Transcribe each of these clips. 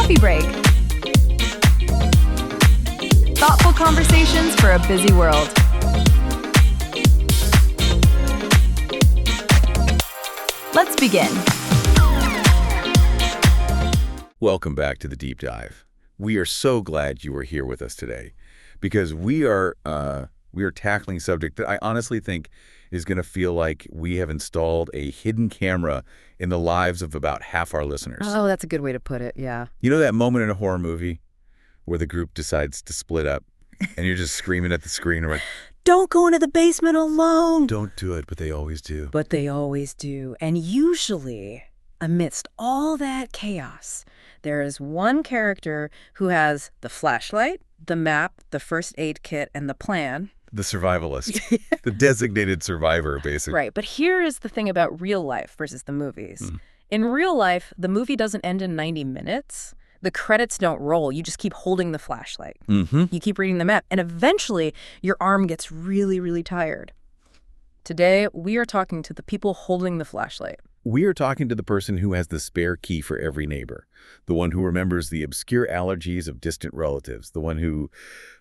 Coffee Break. Thoughtful conversations for a busy world. Let's begin. Welcome back to the Deep Dive. We are so glad you are here with us today because we are tackling a subject that I honestly think is going to feel like we have installed a hidden camera in the lives of about half our listeners. Oh, that's a good way to put it, yeah. You know that moment in a horror movie where the group decides to split up and you're just screaming at the screen like, Don't go into the basement alone! don't do it, but they always do. But they always do. And usually, amidst all that chaos, there is one character who has the flashlight, the map, the first aid kit, and the plan. The survivalist. The designated survivor, basically. Right, but here is the thing about real life versus the movies. In real life, the movie doesn't end in 90 minutes. The credits don't roll. You just keep holding the flashlight. You keep reading the map, and eventually your arm gets really, really tired. Today, we are talking to the people holding the flashlight. We are talking to the person who has the spare key for every neighbor, the one who remembers the obscure allergies of distant relatives, the one who,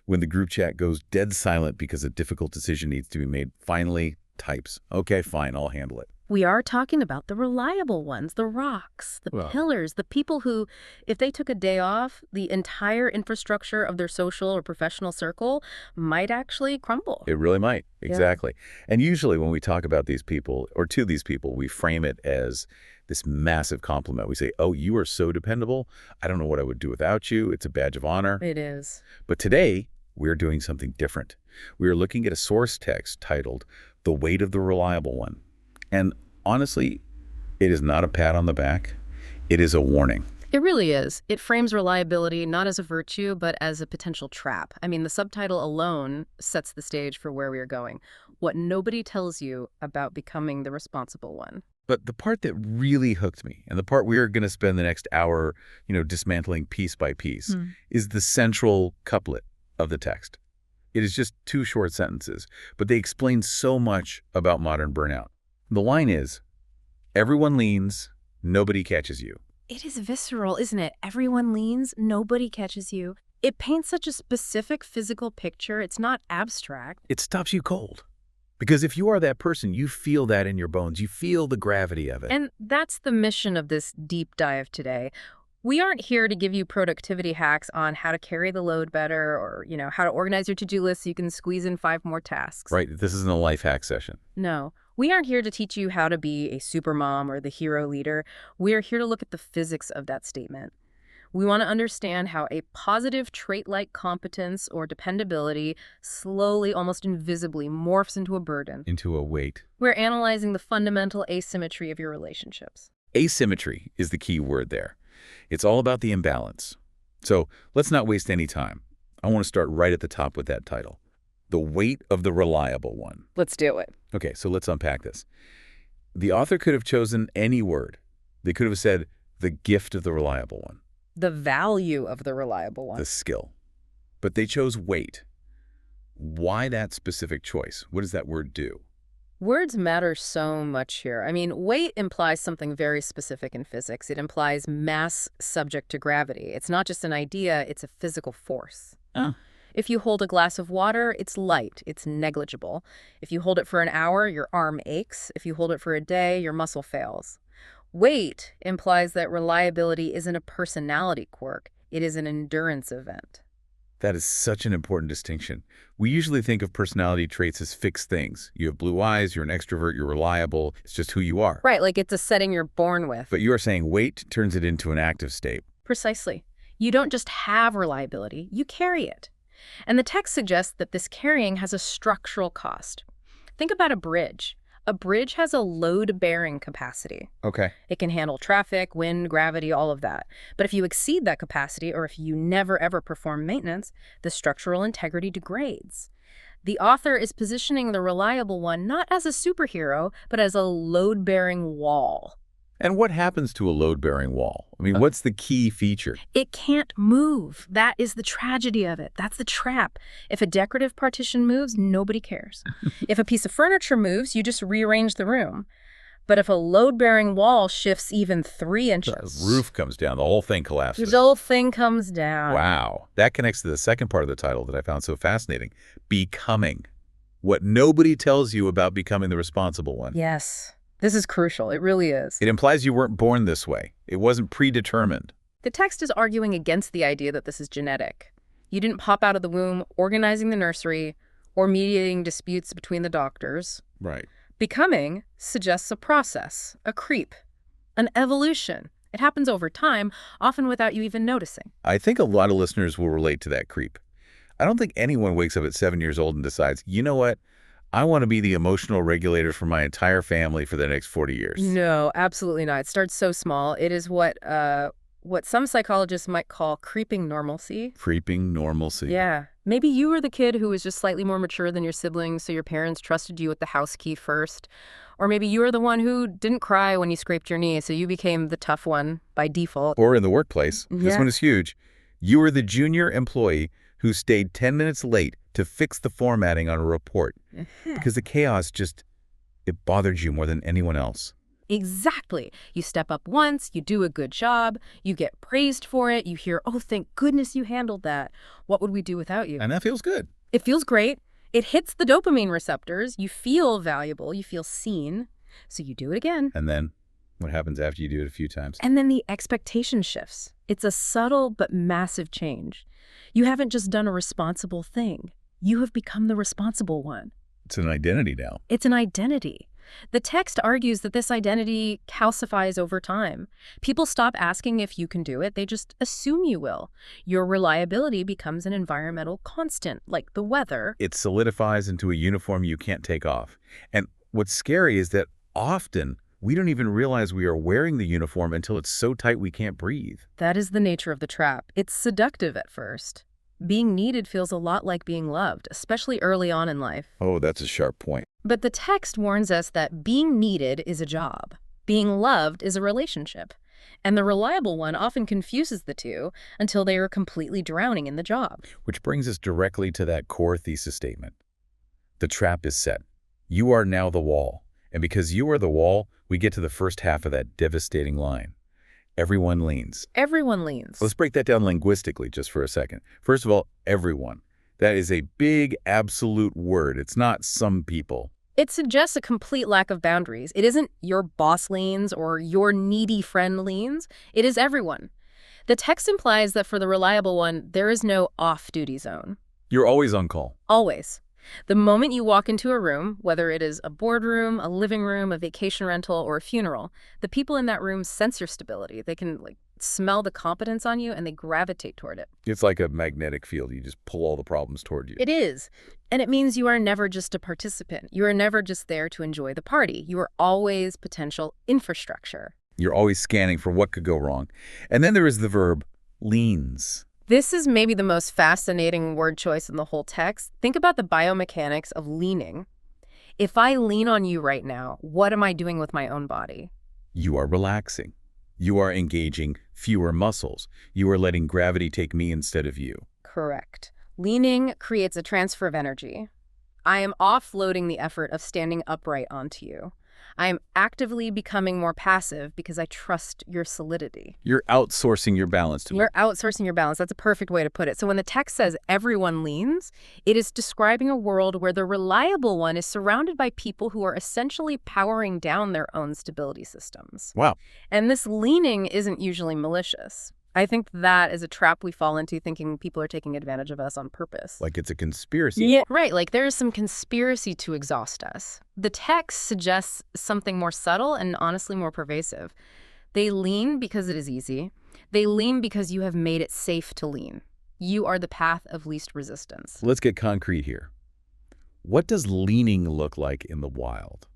when the group chat goes dead silent because a difficult decision needs to be made, finally types, okay, fine, I'll handle it. We are talking about the reliable ones, the rocks, the pillars, the people who, if they took a day off, the entire infrastructure of their social or professional circle might actually crumble. It really might, exactly. And usually when we talk about these people, or to these people, we frame it as this massive compliment. We say, oh, you are so dependable. I don't know what I would do without you. It's a badge of honor. It is. But today, we're doing something different. We are looking at a source text titled, The Weight of the Reliable One. And honestly, it is not a pat on the back. It is a warning. It really is. It frames reliability not as a virtue, but as a potential trap. I mean, the subtitle alone sets the stage for where we are going. What nobody tells you about becoming the responsible one. But the part that really hooked me, and the part we are going to spend the next hour, dismantling piece by piece, is the central couplet of the text. It is just 2 short sentences, but they explain so much about modern burnout. The line is, everyone leans, nobody catches you. It is visceral, isn't it? Everyone leans, nobody catches you. It paints such a specific physical picture. It's not abstract. It stops you cold. Because if you are that person, you feel that in your bones. You feel the gravity of it. And that's the mission of this deep dive today. We aren't here to give you productivity hacks on how to carry the load better or, how to organize your to-do list so you can squeeze in 5 more tasks. Right. This isn't a life hack session. No. We aren't here to teach you how to be a supermom or the hero leader. We're here to look at the physics of that statement. We want to understand how a positive trait like competence or dependability slowly, almost invisibly, morphs into a burden. Into a weight. We're analyzing the fundamental asymmetry of your relationships. Asymmetry is the key word there. It's all about the imbalance. So let's not waste any time. I want to start right at the top with that title. The Weight of the Reliable One. Let's do it. Okay, so let's unpack this. The author could have chosen any word. They could have said the gift of the reliable one. The value of the reliable one. The skill. But they chose weight. Why that specific choice? What does that word do? Words matter so much here. I mean, weight implies something very specific in physics. It implies mass subject to gravity. It's not just an idea, it's a physical force. Oh. If you hold a glass of water, it's light, it's negligible. If you hold it for an hour, your arm aches. If you hold it for a day, your muscle fails. Weight implies that reliability isn't a personality quirk. It is an endurance event. That is such an important distinction. We usually think of personality traits as fixed things. You have blue eyes, you're an extrovert, you're reliable. It's just who you are. Right, like it's a setting you're born with. But you are saying weight turns it into an active state. Precisely. You don't just have reliability, you carry it. And the text suggests that this carrying has a structural cost. Think about a bridge. A bridge has a load-bearing capacity. Okay. It can handle traffic, wind, gravity, all of that. But if you exceed that capacity, or if you never ever perform maintenance, the structural integrity degrades. The author is positioning the reliable one not as a superhero, but as a load-bearing wall. And what happens to a load-bearing wall? I mean, what's the key feature? It can't move. That is the tragedy of it. That's the trap. If a decorative partition moves, nobody cares. If a piece of furniture moves, you just rearrange the room. But if a load-bearing wall shifts even 3 The inches, roof comes down. The whole thing collapses. the whole thing comes down. Wow. That connects to the second part of the title that I found so fascinating. Becoming. What nobody tells you about becoming the responsible one. Yes. This is crucial. It really is. It implies you weren't born this way. It wasn't predetermined. The text is arguing against the idea that this is genetic. You didn't pop out of the womb organizing the nursery or mediating disputes between the doctors. Right. Becoming suggests a process, a creep, an evolution. It happens over time, often without you even noticing. I think a lot of listeners will relate to that creep. I don't think anyone wakes up at 7 years old and decides, you know what? I want to be the emotional regulator for my entire family for the next 40 years. No, absolutely not. It starts so small. It is what some psychologists might call creeping normalcy. Creeping normalcy. Yeah. Maybe you were the kid who was just slightly more mature than your siblings, so your parents trusted you with the house key first. Or maybe you were the one who didn't cry when you scraped your knee, so you became the tough one by default. Or in the workplace. This Yeah. one is huge. You were the junior employee who stayed 10 minutes late to fix the formatting on a report because the chaos it bothered you more than anyone else. Exactly. You step up once, you do a good job, you get praised for it, you hear, oh, thank goodness you handled that. What would we do without you? And that feels good. It feels great. It hits the dopamine receptors. You feel valuable. You feel seen. So you do it again. And then what happens after you do it a few times? And then the expectation shifts. It's a subtle but massive change. You haven't just done a responsible thing. You have become the responsible one. It's an identity now. It's an identity. The text argues that this identity calcifies over time. People stop asking if you can do it. They just assume you will. Your reliability becomes an environmental constant, like the weather. It solidifies into a uniform you can't take off. And what's scary is that often we don't even realize we are wearing the uniform until it's so tight we can't breathe. That is the nature of the trap. It's seductive at first. Being needed feels a lot like being loved, especially early on in life. Oh, that's a sharp point. But the text warns us that being needed is a job. Being loved is a relationship. And the reliable one often confuses the two until they are completely drowning in the job. Which brings us directly to that core thesis statement. The trap is set. You are now the wall. And because you are the wall, we get to the first half of that devastating line. Everyone leans. Everyone leans. Let's break that down linguistically just for a second. First of all, everyone. That is a big absolute word. It's not some people. It suggests a complete lack of boundaries. It isn't your boss leans or your needy friend leans. It is everyone. The text implies that for the reliable one, there is no off-duty zone. You're always on call. Always. The moment you walk into a room, whether it is a boardroom, a living room, a vacation rental, or a funeral, the people in that room sense your stability. They can smell the competence on you and they gravitate toward it. It's like a magnetic field. You just pull all the problems toward you. It is. And it means you are never just a participant. You are never just there to enjoy the party. You are always potential infrastructure. You're always scanning for what could go wrong. And then there is the verb leans. This is maybe the most fascinating word choice in the whole text. Think about the biomechanics of leaning. If I lean on you right now, what am I doing with my own body? You are relaxing. You are engaging fewer muscles. You are letting gravity take me instead of you. Correct. Leaning creates a transfer of energy. I am offloading the effort of standing upright onto you. I am actively becoming more passive because I trust your solidity. You're outsourcing your balance to me. You're outsourcing your balance. That's a perfect way to put it. So when the text says everyone leans, it is describing a world where the reliable one is surrounded by people who are essentially powering down their own stability systems. Wow. And this leaning isn't usually malicious. I think that is a trap we fall into, thinking people are taking advantage of us on purpose. Like it's a conspiracy. Yeah, right. Like there is some conspiracy to exhaust us. The text suggests something more subtle and honestly more pervasive. They lean because it is easy. They lean because you have made it safe to lean. You are the path of least resistance. Let's get concrete here. What does leaning look like in the wild?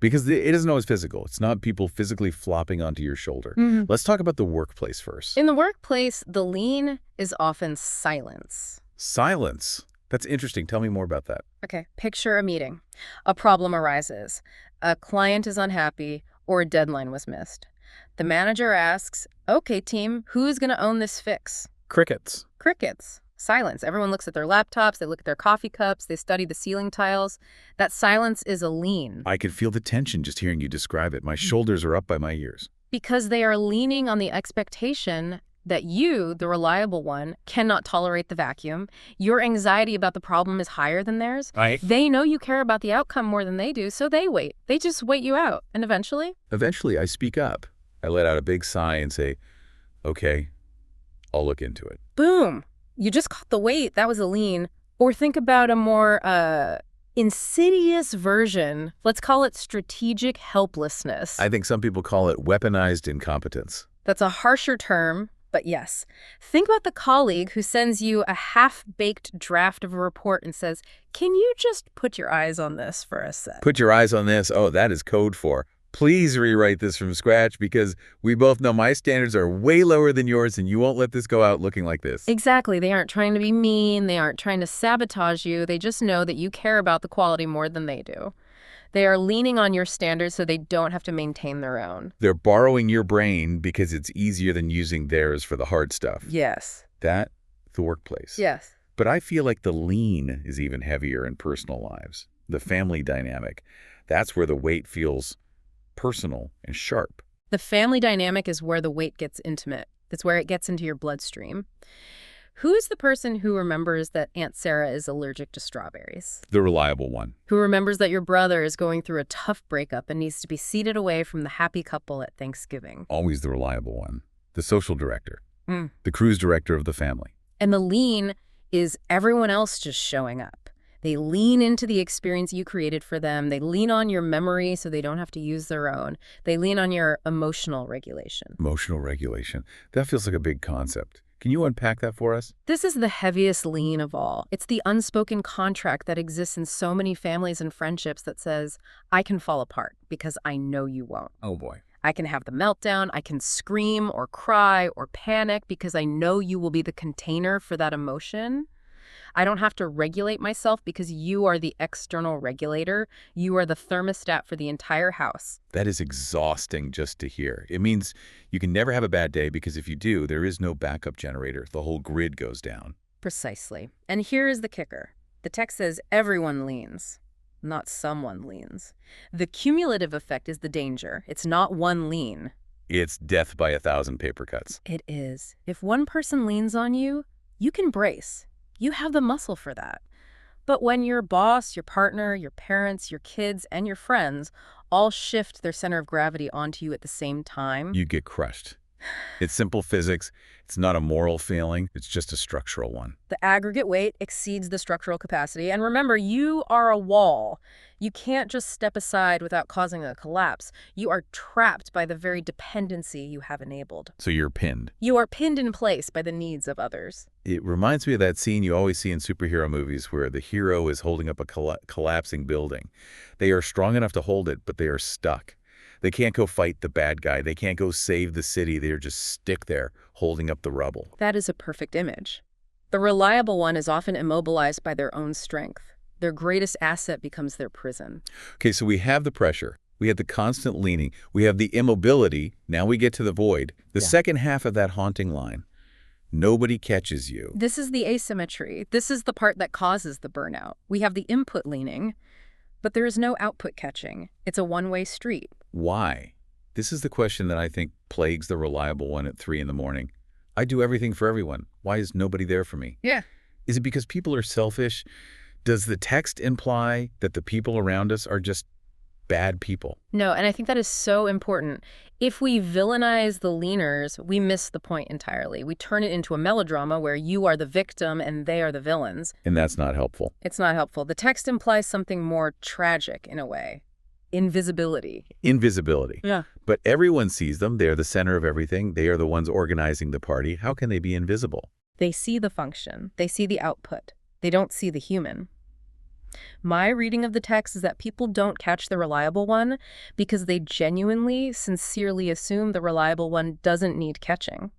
Because it isn't always physical. It's not people physically flopping onto your shoulder. Let's talk about the workplace first. In the workplace, the lean is often silence. Silence. That's interesting. Tell me more about that. Okay, picture a meeting. A problem arises. A client is unhappy or a deadline was missed. The manager asks, okay, team, who's going to own this fix? Crickets. Crickets. Silence. Everyone looks at their laptops, they look at their coffee cups, they study the ceiling tiles. That silence is a lean. I could feel the tension just hearing you describe it. My shoulders are up by my ears. Because they are leaning on the expectation that you, the reliable one, cannot tolerate the vacuum. Your anxiety about the problem is higher than theirs. Right. They know you care about the outcome more than they do, so they wait. They just wait you out. And eventually? Eventually, I speak up. I let out a big sigh and say, okay, I'll look into it. Boom. You just caught the weight. That was a lean. Or think about a more insidious version. Let's call it strategic helplessness. I think some people call it weaponized incompetence. That's a harsher term, but yes. Think about the colleague who sends you a half-baked draft of a report and says, can you just put your eyes on this for a sec? Put your eyes on this. Oh, that is code for, please rewrite this from scratch because we both know my standards are way lower than yours and you won't let this go out looking like this. Exactly. They aren't trying to be mean. They aren't trying to sabotage you. They just know that you care about the quality more than they do. They are leaning on your standards so they don't have to maintain their own. They're borrowing your brain because it's easier than using theirs for the hard stuff. Yes. That's the workplace. Yes. But I feel like the lean is even heavier in personal lives. The family dynamic. That's where the weight feels personal and sharp. The family dynamic is where the weight gets intimate. That's where it gets into your bloodstream. Who is the person who remembers that Aunt Sarah is allergic to strawberries? The reliable one. Who remembers that your brother is going through a tough breakup and needs to be seated away from the happy couple at Thanksgiving? Always the reliable one. The social director. The cruise director of the family. And the lean is everyone else just showing up. They lean into the experience you created for them. They lean on your memory so they don't have to use their own. They lean on your emotional regulation. Emotional regulation. That feels like a big concept. Can you unpack that for us? This is the heaviest lean of all. It's the unspoken contract that exists in so many families and friendships that says, I can fall apart because I know you won't. Oh boy. I can have the meltdown. I can scream or cry or panic because I know you will be the container for that emotion. I don't have to regulate myself because you are the external regulator. You are the thermostat for the entire house. That is exhausting just to hear. It means you can never have a bad day because if you do, there is no backup generator. The whole grid goes down. Precisely. And here is the kicker. The text says everyone leans, not someone leans. The cumulative effect is the danger. It's not one lean. It's death by 1,000 paper cuts. It is. If one person leans on you, you can brace. You have the muscle for that. But when your boss, your partner, your parents, your kids, and your friends all shift their center of gravity onto you at the same time, You get crushed. It's simple physics. It's not a moral failing. It's just a structural one. the aggregate weight exceeds the structural capacity. And remember, you are a wall. You can't just step aside without causing a collapse. You are trapped by the very dependency you have enabled. So you're pinned. You are pinned in place by the needs of others. It reminds me of that scene you always see in superhero movies where the hero is holding up a collapsing building. They are strong enough to hold it, but they are stuck. They can't go fight the bad guy. They can't go save the city. They're just stick there holding up the rubble. That is a perfect image. The reliable one is often immobilized by their own strength. Their greatest asset becomes their prison. Okay, so we have the pressure. We have the constant leaning. We have the immobility. Now we get to the void. The second half of that haunting line. Nobody catches you. This is the asymmetry. This is the part that causes the burnout. We have the input leaning, but there is no output catching. It's a one-way street. Why? This is the question that I think plagues the reliable one at 3 in the morning. I do everything for everyone. Why is nobody there for me? Yeah. Is it because people are selfish? Does the text imply that the people around us are just bad people? No, and I think that is so important. If we villainize the leaners, we miss the point entirely. We turn it into a melodrama where you are the victim and they are the villains. And that's not helpful. It's not helpful. The text implies something more tragic in a way. Invisibility. Invisibility. Yeah. But everyone sees them. They're the center of everything. They are the ones organizing the party. How can they be invisible? They see the function. They see the output. They don't see the human. My reading of the text is that people don't catch the reliable one because they genuinely, sincerely assume the reliable one doesn't need catching.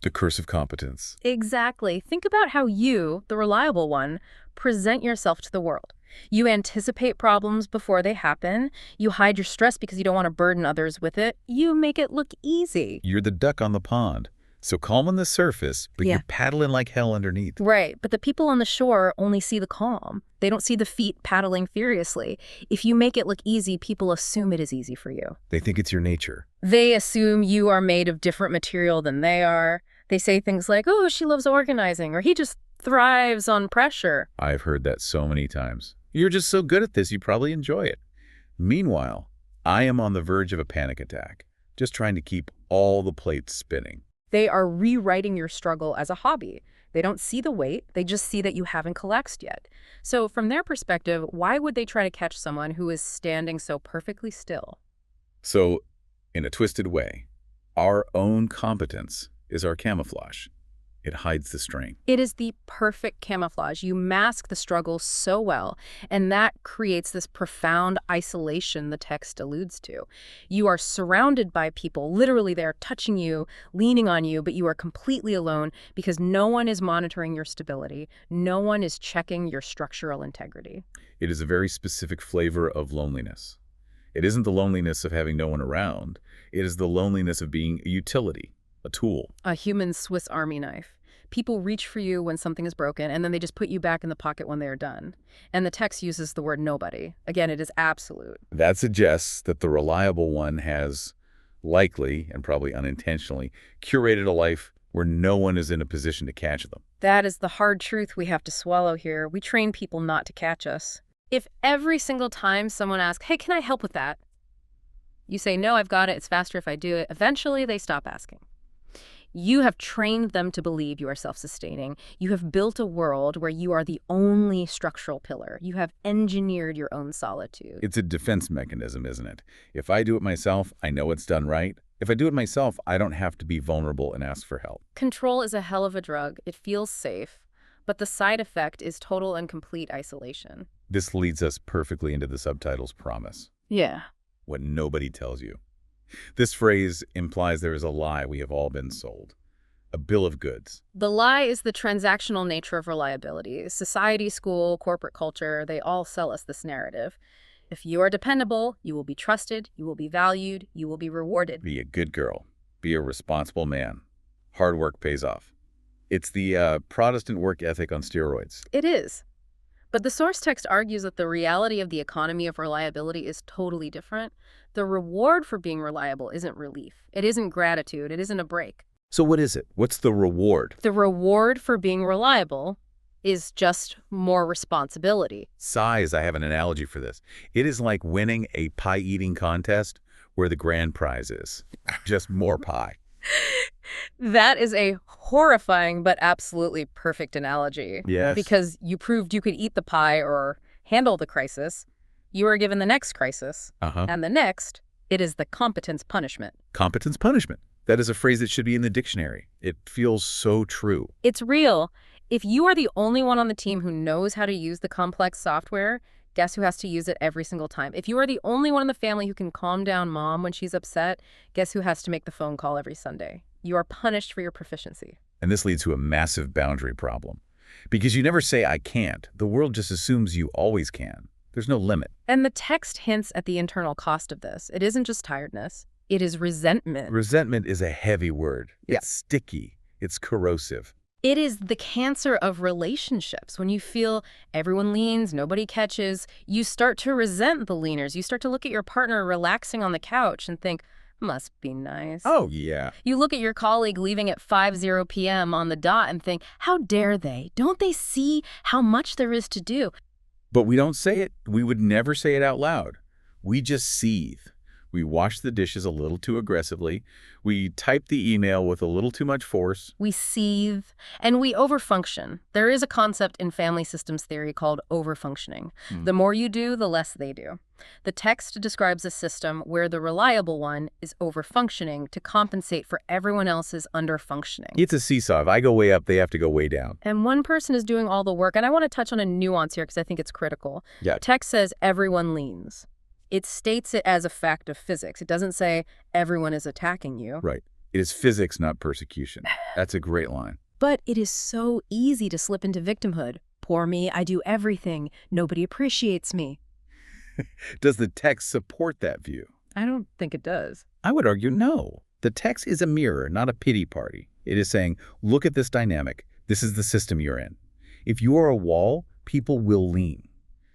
The curse of competence. Exactly. Think about how you, the reliable one, present yourself to the world. You anticipate problems before they happen. You hide your stress because you don't want to burden others with it. You make it look easy. You're the duck on the pond. So calm on the surface, but Yeah. you're paddling like hell underneath. Right, but the people on the shore only see the calm. They don't see the feet paddling furiously. If you make it look easy, people assume it is easy for you. They think it's your nature. They assume you are made of different material than they are. They say things like, oh, she loves organizing, or he just thrives on pressure. I've heard that so many times. You're just so good at this, you probably enjoy it. Meanwhile, I am on the verge of a panic attack, just trying to keep all the plates spinning. They are rewriting your struggle as a hobby. They don't see the weight, they just see that you haven't collapsed yet. So from their perspective, why would they try to catch someone who is standing so perfectly still? So, in a twisted way, our own competence is our camouflage. It hides the strain. It is the perfect camouflage. You mask the struggle so well, and that creates this profound isolation the text alludes to. You are surrounded by people, literally they're touching you, leaning on you, but you are completely alone because no one is monitoring your stability. No one is checking your structural integrity. It is a very specific flavor of loneliness. It isn't the loneliness of having no one around. It is the loneliness of being a utility, a tool. A human Swiss Army knife. People reach for you when something is broken, and then they just put you back in the pocket when they are done. And the text uses the word nobody. Again, it is absolute. That suggests that the reliable one has likely, and probably unintentionally, curated a life where no one is in a position to catch them. That is the hard truth we have to swallow here. We train people not to catch us. If every single time someone asks, hey, can I help with that? You say, no, I've got it. It's faster if I do it. Eventually, they stop asking. You have trained them to believe you are self-sustaining. You have built a world where you are the only structural pillar. You have engineered your own solitude. It's a defense mechanism, isn't it? If I do it myself, I know it's done right. If I do it myself, I don't have to be vulnerable and ask for help. Control is a hell of a drug. It feels safe, but the side effect is total and complete isolation. This leads us perfectly into the subtitle's promise. Yeah. What nobody tells you. This phrase implies there is a lie we have all been sold. A bill of goods. The lie is the transactional nature of reliability. Society, school, corporate culture, they all sell us this narrative. If you are dependable, you will be trusted, you will be valued, you will be rewarded. Be a good girl. Be a responsible man. Hard work pays off. It's the Protestant work ethic on steroids. It is. But the source text argues that the reality of the economy of reliability is totally different. The reward for being reliable isn't relief. It isn't gratitude. It isn't a break. So what is it? What's the reward? The reward for being reliable is just more responsibility. Size, I have an analogy for this. It is like winning a pie-eating contest where the grand prize is just more pie. That is a horrifying but absolutely perfect analogy. Yes. Because you proved you could eat the pie or handle the crisis. You are given the next crisis. And the next, it is the competence punishment. Competence punishment. That is a phrase that should be in the dictionary. It feels so true. It's real. If you are the only one on the team who knows how to use the complex software, guess who has to use it every single time? If you are the only one in the family who can calm down mom when she's upset, guess who has to make the phone call every Sunday? You are punished for your proficiency. And this leads to a massive boundary problem. Because you never say, I can't. The world just assumes you always can. There's no limit. And the text hints at the internal cost of this. It isn't just tiredness. It is resentment. Resentment is a heavy word. It's sticky. It's corrosive. It is the cancer of relationships. When you feel everyone leans, nobody catches, you start to resent the leaners. You start to look at your partner relaxing on the couch and think, must be nice. Oh, yeah. You look at your colleague leaving at 5:00 p.m. on the dot and think, how dare they? Don't they see how much there is to do? But we don't say it. We would never say it out loud. We just seethe. We wash the dishes a little too aggressively. We type the email with a little too much force. We seethe, and we overfunction. There is a concept in family systems theory called overfunctioning. The more you do, the less they do. The text describes a system where the reliable one is overfunctioning to compensate for everyone else's underfunctioning. It's a seesaw. If I go way up, they have to go way down. And one person is doing all the work. And I want to touch on a nuance here because I think it's critical. Yeah. The text says everyone leans. It states it as a fact of physics. It doesn't say everyone is attacking you. Right. It is physics, not persecution. That's a great line. But it is so easy to slip into victimhood. Poor me, I do everything. Nobody appreciates me. Does the text support that view? I don't think it does. I would argue no. The text is a mirror, not a pity party. It is saying, look at this dynamic. This is the system you're in. If you are a wall, people will lean.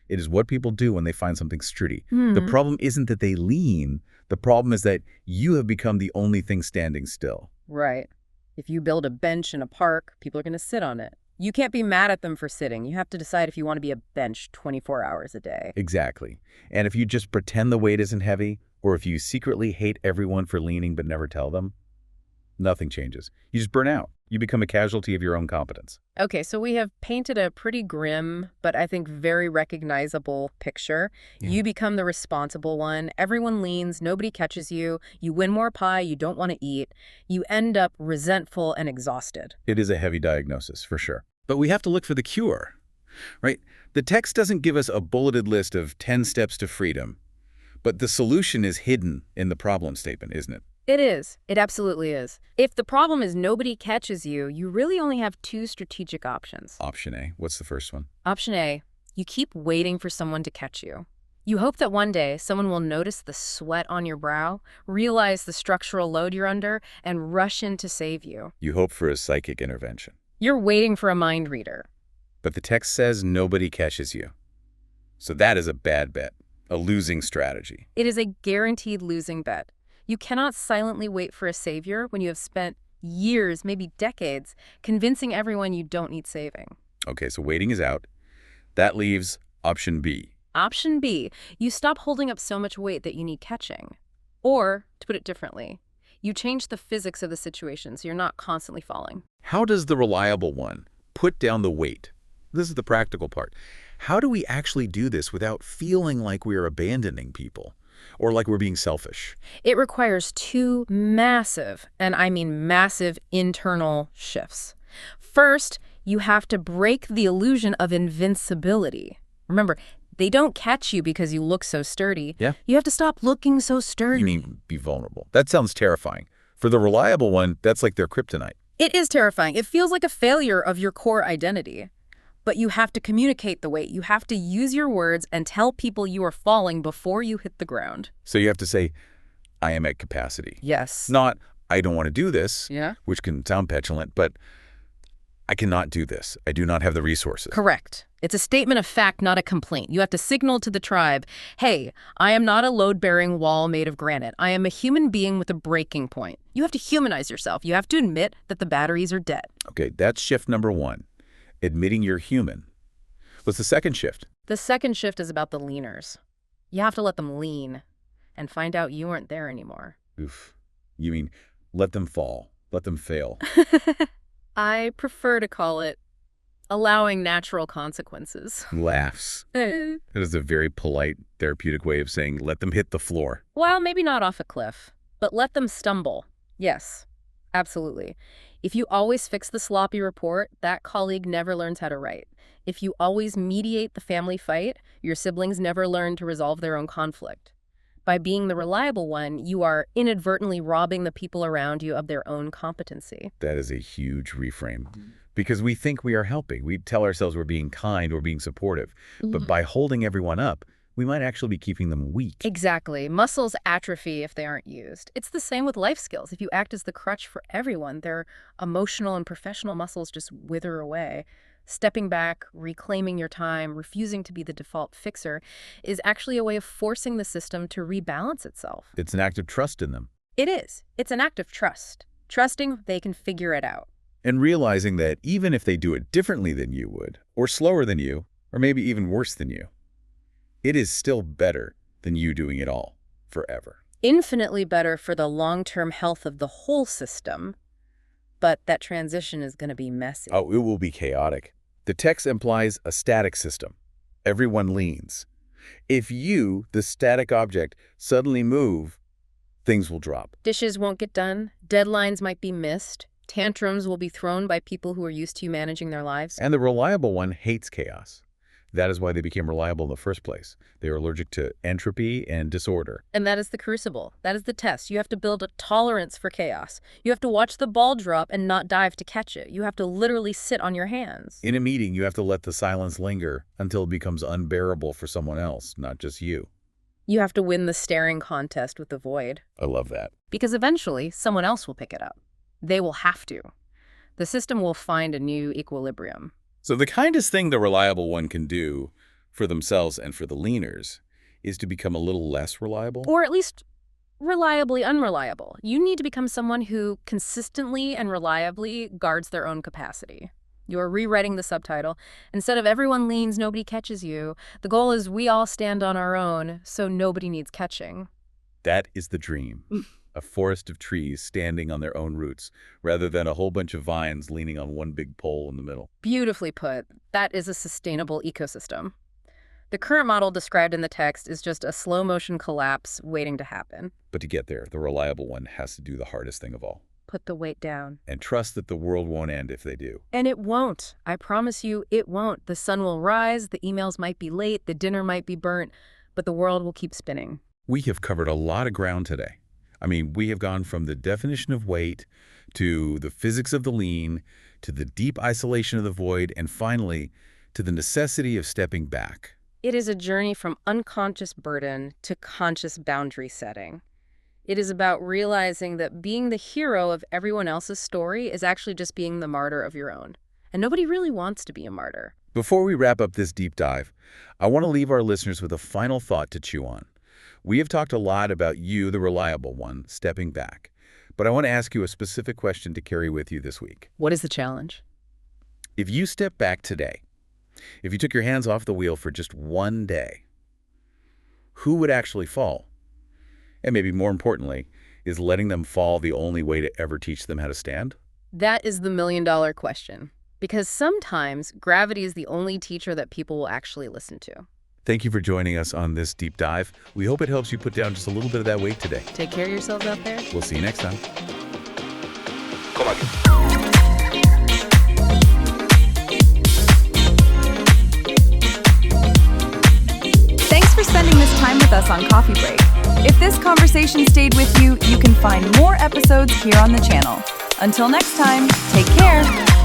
It is what people do when they find something sturdy. The problem isn't that they lean. The problem is that you have become the only thing standing still. Right. If you build a bench in a park, people are going to sit on it. You can't be mad at them for sitting. You have to decide if you want to be a bench 24 hours a day. Exactly. And if you just pretend the weight isn't heavy, or if you secretly hate everyone for leaning but never tell them, nothing changes. You just burn out. You become a casualty of your own competence. Okay, so we have painted a pretty grim, but I think very recognizable picture. Yeah. You become the responsible one. Everyone leans. Nobody catches you. You win more pie you don't want to eat. You end up resentful and exhausted. It is a heavy diagnosis, for sure. But we have to look for the cure, right? The text doesn't give us a bulleted list of 10 steps to freedom, but the solution is hidden in the problem statement, isn't it? It is. It absolutely is. If the problem is nobody catches you, you really only have two strategic options. Option A. What's the first one? Option A, you keep waiting for someone to catch you. You hope that one day someone will notice the sweat on your brow, realize the structural load you're under, and rush in to save you. You hope for a psychic intervention. You're waiting for a mind reader. But the text says nobody catches you. So that is a bad bet, a losing strategy. It is a guaranteed losing bet. You cannot silently wait for a savior when you have spent years, maybe decades, convincing everyone you don't need saving. Okay, so waiting is out. That leaves option B. Option B, you stop holding up so much weight that you need catching. Or, to put it differently, you change the physics of the situation so you're not constantly falling. How does the reliable one put down the weight? This is the practical part. How do we actually do this without feeling like we're abandoning people or like we're being selfish? It requires two massive, and I mean massive, internal shifts. First, you have to break the illusion of invincibility. Remember, they don't catch you because you look so sturdy. Yeah. You have to stop looking so sturdy. You mean be vulnerable. That sounds terrifying. For the reliable one, that's like their kryptonite. It is terrifying. It feels like a failure of your core identity. But you have to communicate the weight. You have to use your words and tell people you are falling before you hit the ground. So you have to say, I am at capacity. Yes. Not, I don't want to do this, Yeah. which can sound petulant, but I cannot do this. I do not have the resources. Correct. It's a statement of fact, not a complaint. You have to signal to the tribe, hey, I am not a load-bearing wall made of granite. I am a human being with a breaking point. You have to humanize yourself. You have to admit that the batteries are dead. Okay, that's shift number one, admitting you're human. What's the second shift? The second shift is about the leaners. You have to let them lean and find out you aren't there anymore. Oof. You mean let them fall, let them fail. I prefer to call it allowing natural consequences. Laughs. That is a very polite, therapeutic way of saying let them hit the floor. Well, maybe not off a cliff, but let them stumble. Yes, absolutely. If you always fix the sloppy report, that colleague never learns how to write. If you always mediate the family fight, your siblings never learn to resolve their own conflict. By being the reliable one, you are inadvertently robbing the people around you of their own competency. That is a huge reframe. Because we think we are helping. We tell ourselves we're being kind or being supportive. But by holding everyone up, we might actually be keeping them weak. Exactly. Muscles atrophy if they aren't used. It's the same with life skills. If you act as the crutch for everyone, their emotional and professional muscles just wither away. Stepping back, reclaiming your time, refusing to be the default fixer is actually a way of forcing the system to rebalance itself. It's an act of trust in them. It is. It's an act of trust. Trusting they can figure it out. And realizing that even if they do it differently than you would, or slower than you, or maybe even worse than you, it is still better than you doing it all, forever. Infinitely better for the long-term health of the whole system, but that transition is going to be messy. Oh, it will be chaotic. The text implies a static system. Everyone leans. If you, the static object, suddenly move, things will drop. Dishes won't get done. Deadlines might be missed. Tantrums will be thrown by people who are used to you managing their lives. And the reliable one hates chaos. That is why they became reliable in the first place. They are allergic to entropy and disorder. And that is the crucible. That is the test. You have to build a tolerance for chaos. You have to watch the ball drop and not dive to catch it. You have to literally sit on your hands. In a meeting, you have to let the silence linger until it becomes unbearable for someone else, not just you. You have to win the staring contest with the void. I love that. Because eventually, someone else will pick it up. They will have to. the system will find a new equilibrium. So the kindest thing the reliable one can do for themselves and for the leaners is to become a little less reliable? Or at least reliably unreliable. You need to become someone who consistently and reliably guards their own capacity. You're rewriting the subtitle. Instead of everyone leans, nobody catches you, the goal is we all stand on our own, so nobody needs catching. That is the dream. A forest of trees standing on their own roots, rather than a whole bunch of vines leaning on one big pole in the middle. Beautifully put. That is a sustainable ecosystem. The current model described in the text is just a slow-motion collapse waiting to happen. But to get there, the reliable one has to do the hardest thing of all. Put the weight down. And trust that the world won't end if they do. And it won't. I promise you, it won't. The sun will rise, the emails might be late, the dinner might be burnt, but the world will keep spinning. We have covered a lot of ground today. I mean, we have gone from the definition of weight to the physics of the lean, to the deep isolation of the void, and finally, to the necessity of stepping back. It is a journey from unconscious burden to conscious boundary setting. It is about realizing that being the hero of everyone else's story is actually just being the martyr of your own. And nobody really wants to be a martyr. Before we wrap up this deep dive, I want to leave our listeners with a final thought to chew on. We have talked a lot about you, the reliable one, stepping back. But I want to ask you a specific question to carry with you this week. What is the challenge? If you step back today, if you took your hands off the wheel for just one day, who would actually fall? And maybe more importantly, is letting them fall the only way to ever teach them how to stand? That is the million-dollar question. Because sometimes gravity is the only teacher that people will actually listen to. Thank you for joining us on this deep dive. We hope it helps you put down just a little bit of that weight today. Take care of yourselves out there. We'll see you next time. Thanks for spending this time with us on Coffee Break. If this conversation stayed with you, you can find more episodes here on the channel. Until next time, take care.